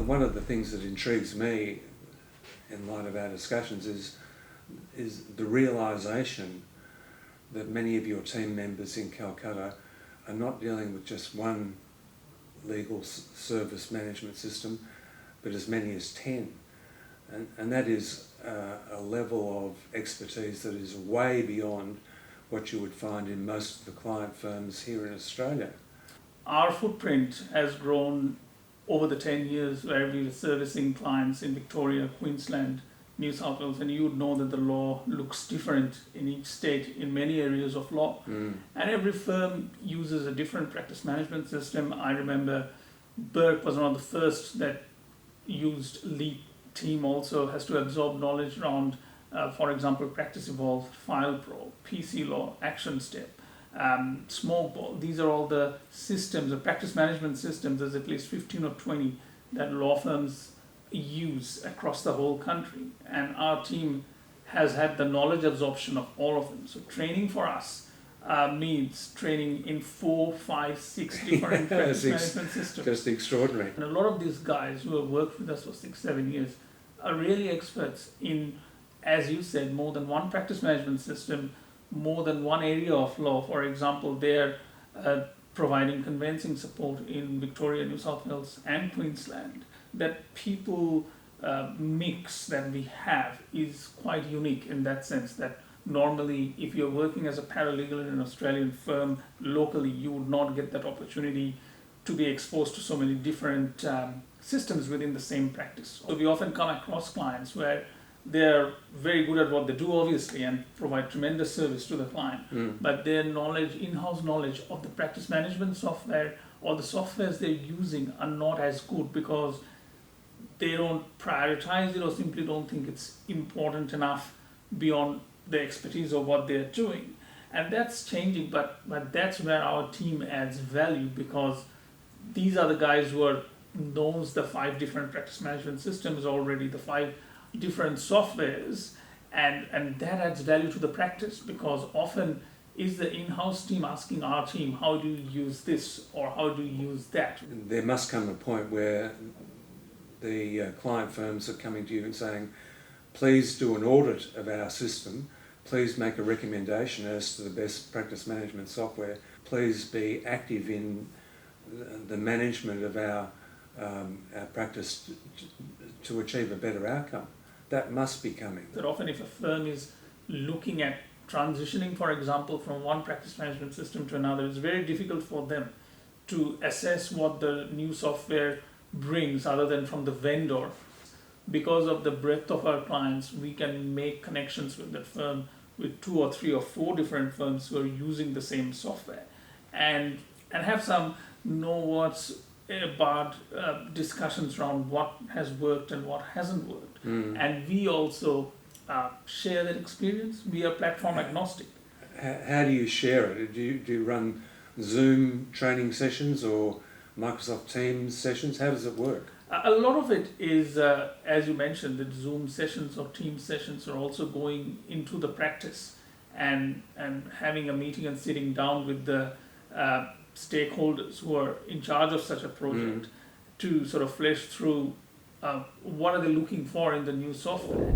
one of the things that intrigues me in light of our discussions is the realisation that many of your team members in Calcutta are not dealing with just one legal service management system, but as many as 10. And that is a level of expertise that is way beyond what you would find in most of the client firms here in Australia. Our footprint has grown over the 10 years where we were servicing clients in Victoria, Queensland, New South Wales, and you would know that the law looks different in each state in many areas of law. And every firm uses a different practice management system. I remember Burke was one of the first that used LEAP. Team also has to absorb knowledge around, for example, Practice Evolved, File Pro, PC Law, Action Step, Smoke Ball. These are all the systems, the practice management systems. There's at least 15 or 20 that law firms use across the whole country. And our team has had the knowledge absorption of all of them. So training for us means training in 4, 5, 6 different practice management systems. Just extraordinary. And a lot of these guys who have worked with us for 6, 7 years are really experts in, as you said, more than one practice management system, more than one area of law. For example, they're providing conveyancing support in Victoria, New South Wales and Queensland. That people mix that we have is quite unique in that sense that normally if you're working as a paralegal in an Australian firm locally, you would not get that opportunity to be exposed to so many different systems within the same practice. So we often come across clients where they're very good at what they do, obviously, and provide tremendous service to the client. But their knowledge, in-house knowledge of the practice management software or the softwares they're using are not as good because they don't prioritize it or simply don't think it's important enough beyond the expertise of what they're doing. And that's changing, but that's where our team adds value because these are the guys who knows the 5 different practice management systems already, the 5 different softwares, and that adds value to the practice because often is the in-house team asking our team, how do you use this or how do you use that? There must come a point where the client firms are coming to you and saying, please do an audit of our system, please make a recommendation as to the best practice management software, please be active in the management of our practice to achieve a better outcome. That must be coming. That often if a firm is looking at transitioning, for example, from one practice management system to another, it's very difficult for them to assess what the new software brings other than from the vendor. Because of the breadth of our clients, we can make connections with that firm with 2 or 3 or 4 different firms who are using the same software and have some know what's about discussions around what has worked and what hasn't worked. And we also share that experience. We are platform agnostic. How do you share it? Do you run Zoom training sessions or Microsoft Teams sessions? How does it work? A lot of it is, as you mentioned, that Zoom sessions or Teams sessions are also going into the practice and having a meeting and sitting down with the stakeholders who are in charge of such a project to sort of flesh through what are they looking for in the new software.